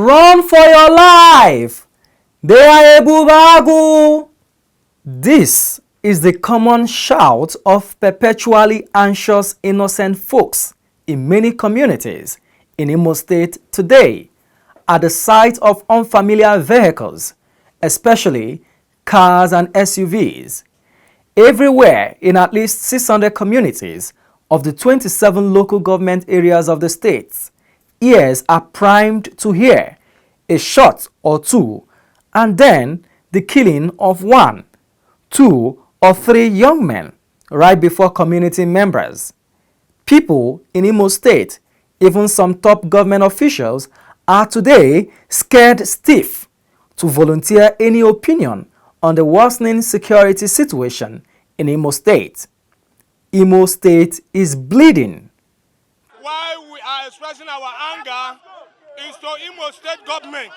Run for your life! They are Ebubagu! This is the common shout of perpetually anxious innocent folks in many communities in Imo State today at the sight of unfamiliar vehicles, especially cars and SUVs. Everywhere in at least 600 communities of the 27 local government areas of the state, ears are primed to hear a shot or two, and then the killing of 1, 2, or 3 young men right before community members. People in Imo State, even some top government officials, are today scared stiff to volunteer any opinion on the worsening security situation in Imo State. Imo State is bleeding. Why we are expressing our anger is to Imo State government.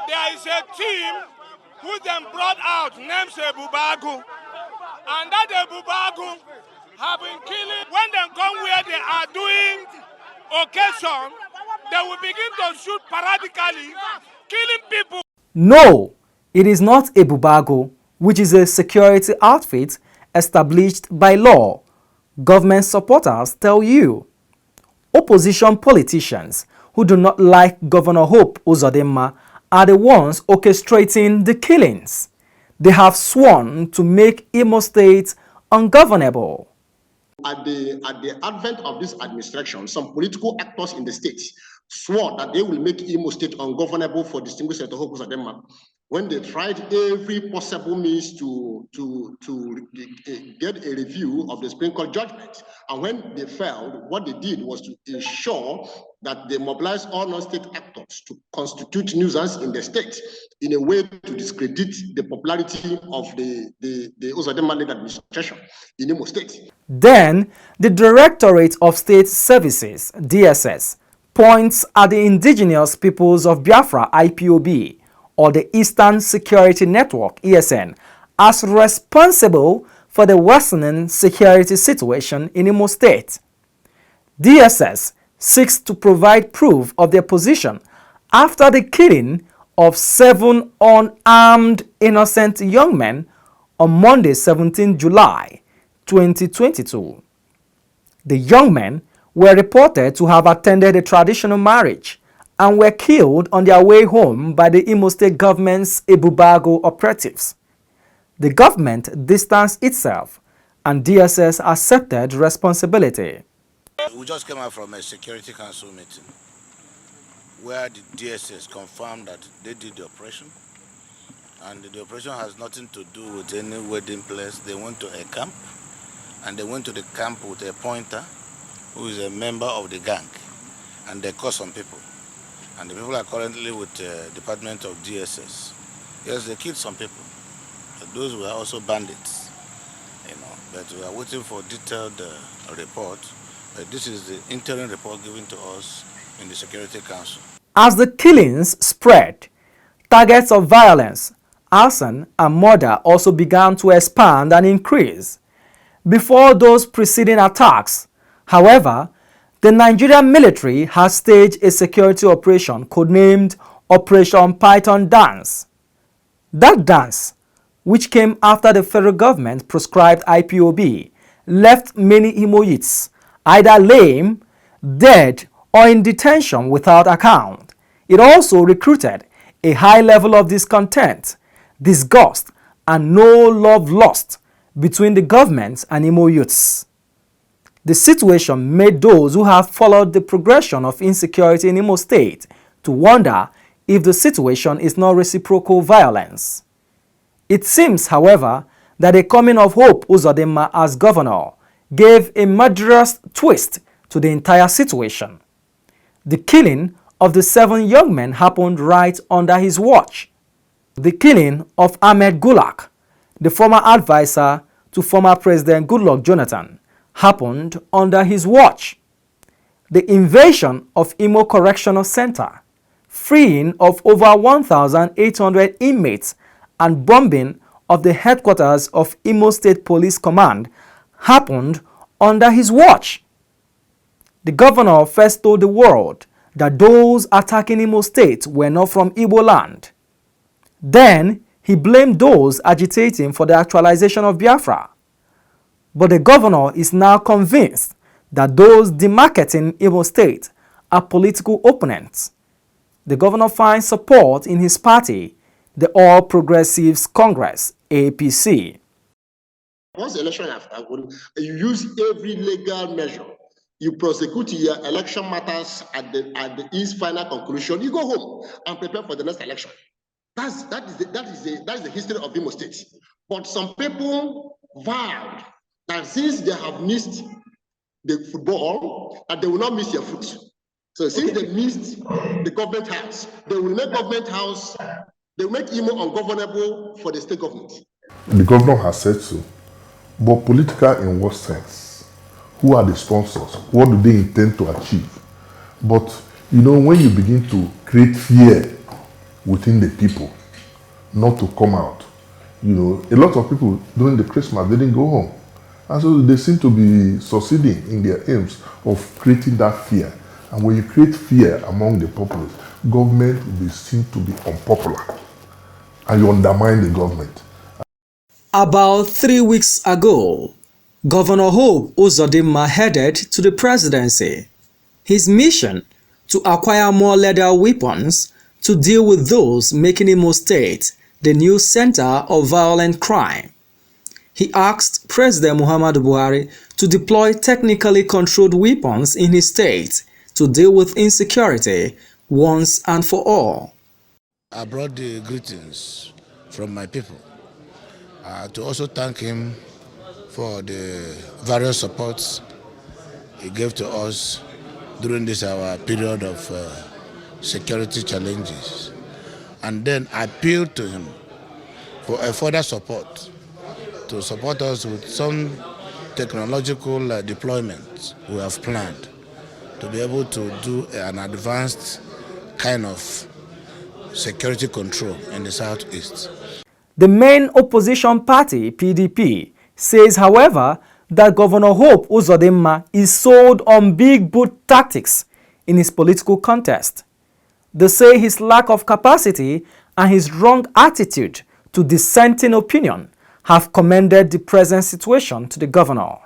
There is a team who then brought out names Ebubagu, and that Ebubagu have been killing. When they come where they are doing occasion, they will begin to shoot paradically, killing people. No, it is not Ebubagu, which is a security outfit established by law. Government supporters tell you. Opposition politicians who do not like Governor Hope Uzodinma are the ones orchestrating the killings. They have sworn to make Imo State ungovernable. At the advent of this administration, some political actors in the state swore that they will make Imo State ungovernable for distinguished Senator Hope Uzodinma when they tried every possible means to get a review of the Supreme Court judgment. And when they failed, what they did was to ensure that they mobilized all non-state actors to constitute nuisance in the state in a way to discredit the popularity of the Uzodinma-led administration in Imo State. Then, the Directorate of State Services, DSS, points at the Indigenous Peoples of Biafra, IPOB, or the Eastern Security Network, ESN, as responsible for the worsening security situation in Imo State. DSS seeks to provide proof of their position after the killing of 7 unarmed innocent young men on Monday, 17 July 2022. The young men were reported to have attended a traditional marriage and were killed on their way home by the Imo State government's Ebubagu operatives. The government distanced itself and DSS accepted responsibility. We just came out from a Security Council meeting where the DSS confirmed that they did the operation, and the operation has nothing to do with any wedding place. They went to a camp, and they went to the camp with a pointer who is a member of the gang, and they caught some people. And the people are currently with the Department of DSS. Yes, they killed some people. But those were also bandits, but we are waiting for detailed report. But this is the interim report given to us in the Security Council. As the killings spread, targets of violence, arson, and murder also began to expand and increase. Before those preceding attacks, however, the Nigerian military has staged a security operation codenamed Operation Python Dance. That dance, which came after the federal government proscribed IPOB, left many Imo youths either lame, dead, or in detention without account. It also recruited a high level of discontent, disgust, and no love lost between the government and Imo youths. The situation made those who have followed the progression of insecurity in Imo State to wonder if the situation is not reciprocal violence. It seems, however, that the coming of Hope Uzodinma as governor gave a murderous twist to the entire situation. The killing of the 7 young men happened right under his watch. The killing of Ahmed Gulak, the former advisor to former President Goodluck Jonathan, happened under his watch. The invasion of Imo Correctional Center, freeing of over 1,800 inmates, and bombing of the headquarters of Imo State Police Command happened under his watch. The governor first told the world that those attacking Imo State were not from Igbo land. Then he blamed those agitating for the actualization of Biafra. But the governor is now convinced that those demarketing Imo State are political opponents. The governor finds support in his party, the All Progressives Congress, APC. Once the election has happened, you use every legal measure. You prosecute your election matters at its final conclusion. You go home and prepare for the next election. That is the history of Imo State. But some people vowed that since they have missed the football, that they will not miss their foot. So since they missed the government house, they will make government house, they will make Imo ungovernable for the state government. The governor has said so. But political in what sense? Who are the sponsors? What do they intend to achieve? But, when you begin to create fear within the people, not to come out, a lot of people during the Christmas, they didn't go home. And so they seem to be succeeding in their aims of creating that fear. And when you create fear among the populace, government will be seen to be unpopular. And you undermine the government. About 3 weeks ago, Governor Hope Uzodimma headed to the presidency. His mission to acquire more lethal weapons to deal with those making Imo State the new center of violent crime. He asked President Muhammadu Buhari to deploy technically controlled weapons in his state to deal with insecurity once and for all. I brought the greetings from my people to also thank him for the various supports he gave to us during this our period of security challenges, and then appeal to him for a further support to support us with some technological deployments we have planned to be able to do an advanced kind of security control in the southeast. The main opposition party, PDP, says, however, that Governor Hope Uzodimma is sold on big boot tactics in his political contest. They say his lack of capacity and his wrong attitude to dissenting opinion have commended the present situation to the governor.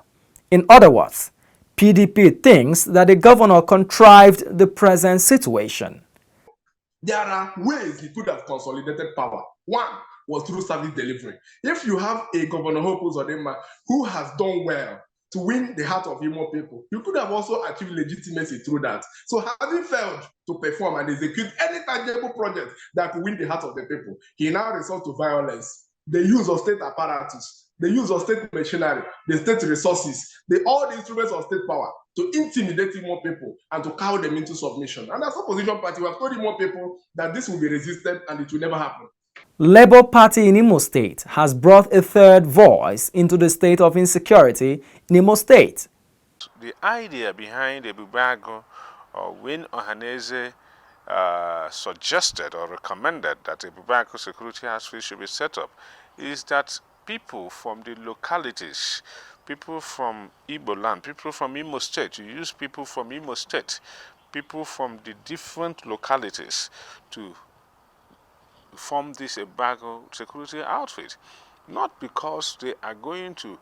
In other words, PDP thinks that the governor contrived the present situation. There are ways he could have consolidated power. One was through service delivery. If you have a Governor Hope Uzodimma who has done well to win the heart of Imo people, you could have also achieved legitimacy through that. So having failed to perform and execute any tangible project that could win the heart of the people, he now resorts to violence, the use of state apparatus, the use of state machinery, the state resources, all the instruments of state power to intimidate Imo people and to cow them into submission. And as opposition party, we have told Imo people that this will be resisted and it will never happen. Labour Party in Imo State has brought a third voice into the state of insecurity in Imo State. The idea behind Ebubago, when Ohaneze suggested or recommended that Ebubago Security House should be set up, is that people from the localities, people from Igbo land, people from Imo State, you use people from Imo State, people from the different localities to form this Ebubago security outfit. Not because they are going to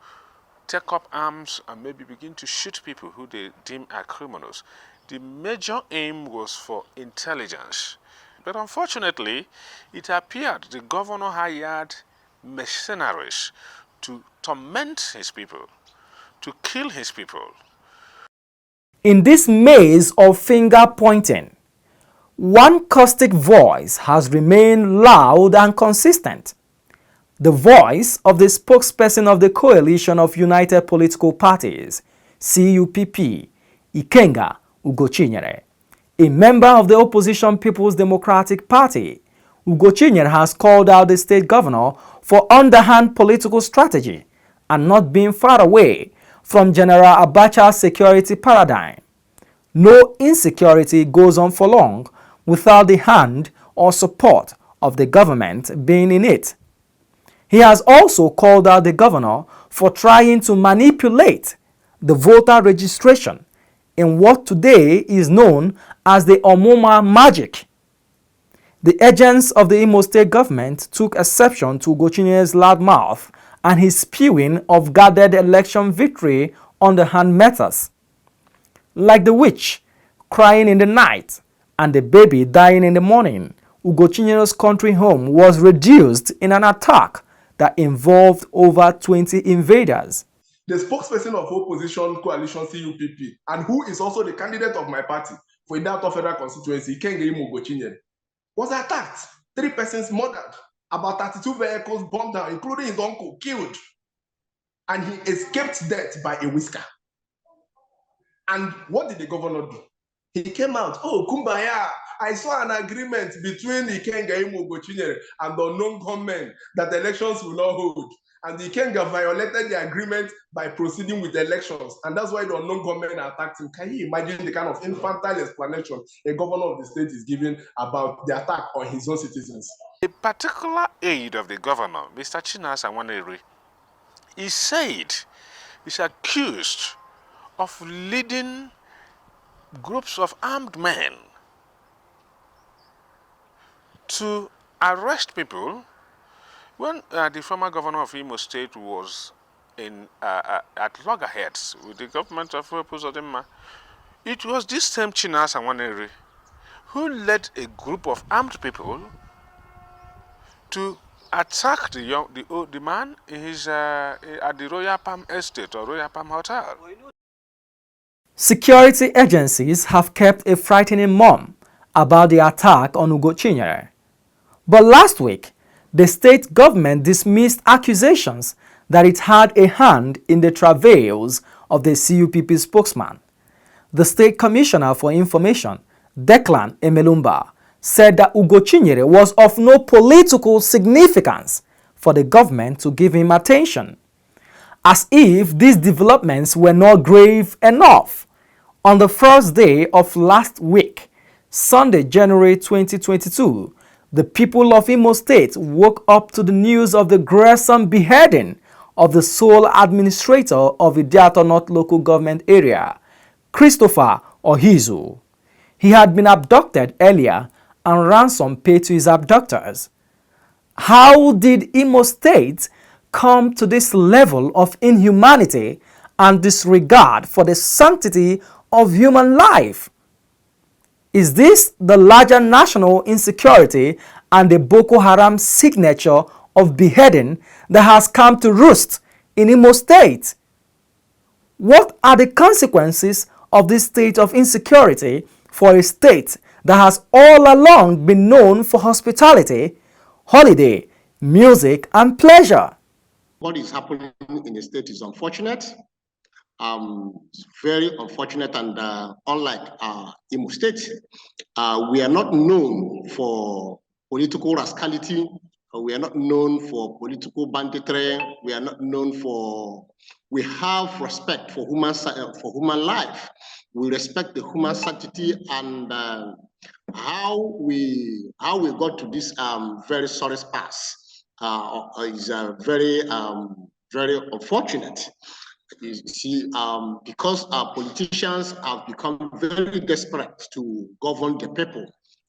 take up arms and maybe begin to shoot people who they deem are criminals. The major aim was for intelligence. But unfortunately, it appeared the governor hired mercenaries to torment his people, to kill his people. In this maze of finger pointing, one caustic voice has remained loud and consistent. The voice of the spokesperson of the Coalition of United Political Parties, CUPP, Ikenga Ugochinyere. A member of the opposition People's Democratic Party, Ugochinyere has called out the state governor for underhand political strategy and not being far away from General Abacha's security paradigm. No insecurity goes on for long without the hand or support of the government being in it. He has also called out the governor for trying to manipulate the voter registration in what today is known as the Omoma Magic. The agents of the Imo State government took exception to Ugochinyele's loudmouth and his spewing of guarded election victory on the hand matters. Like the witch crying in the night and the baby dying in the morning, Ugochinyele's country home was reduced in an attack that involved over 20 invaders. The spokesperson of opposition coalition CUPP, and who is also the candidate of my party for Idato Federal Constituency, Imo Ugochinyele, was attacked. 3 persons murdered, about 32 vehicles bombed down, including his uncle, killed. And he escaped death by a whisker. And what did the governor do? He came out, oh, Kumbaya, I saw an agreement between Imo Ugochinyele and the unknown gunmen that elections will not hold. And the Ikenga violated the agreement by proceeding with the elections. And that's why the unknown gunmen attacked him. Can you imagine the kind of infantile explanation a governor of the state is giving about the attack on his own citizens? A particular aide of the governor, Mr. Chinas Awanere, he said he's accused of leading groups of armed men to arrest people. When the former governor of Imo State was at loggerheads with the government of Uzodinma, it was this same Chinas Awanere who led a group of armed people to attack the man in his, at the Royal Palm Estate or Royal Palm Hotel. Security agencies have kept a frightening mum about the attack on Ugochinyele. But last week, the state government dismissed accusations that it had a hand in the travails of the CUPP spokesman. The State Commissioner for Information, Declan Emelumba, said that Ugochinyele was of no political significance for the government to give him attention. As if these developments were not grave enough, on the first day of last week, Sunday, January 2022, the people of Imo State woke up to the news of the gruesome beheading of the sole administrator of Idiato North local government area, Christopher Ohizu. He had been abducted earlier and ransom paid to his abductors. How did Imo State come to this level of inhumanity and disregard for the sanctity of human life? Is this the larger national insecurity and the Boko Haram signature of beheading that has come to roost in Imo State? What are the consequences of this state of insecurity for a state that has all along been known for hospitality, holiday, music, and pleasure? What is happening in the state is unfortunate. It's very unfortunate, and unlike Imo State, we are not known for political rascality. We are not known for political banditry. We are not known for. We have respect for human life. We respect the human sanctity, and how we got to this very sorry pass is very very unfortunate. You see, because our politicians have become very desperate to govern the people.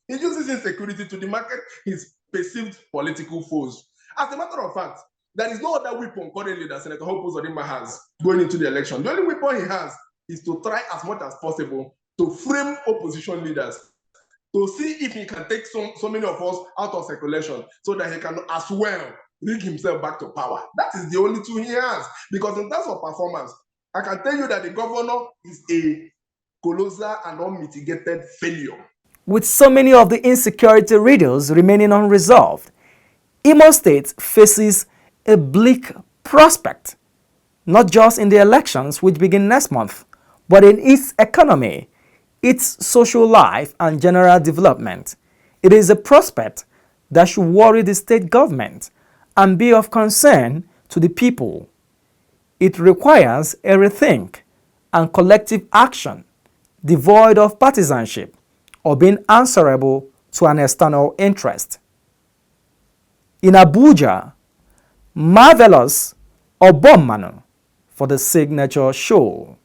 He uses insecurity to demarcate his perceived political foes. As a matter of fact, there is no other weapon currently that Senator Hope Uzodinma has going into the election. The only weapon he has is to try as much as possible to frame opposition leaders, to see if he can take so many of us out of circulation so that he can as well rig himself back to power. That is the only tool he has. Because in terms of performance, I can tell you that the governor is a colossal and unmitigated failure. With so many of the insecurity riddles remaining unresolved, Imo State faces a bleak prospect, not just in the elections which begin next month, but in its economy, its social life and general development. It is a prospect that should worry the state government and be of concern to the people. It requires a rethink and collective action, devoid of partisanship or being answerable to an external interest. In Abuja, Marvelous Obomanu for the Signature Show.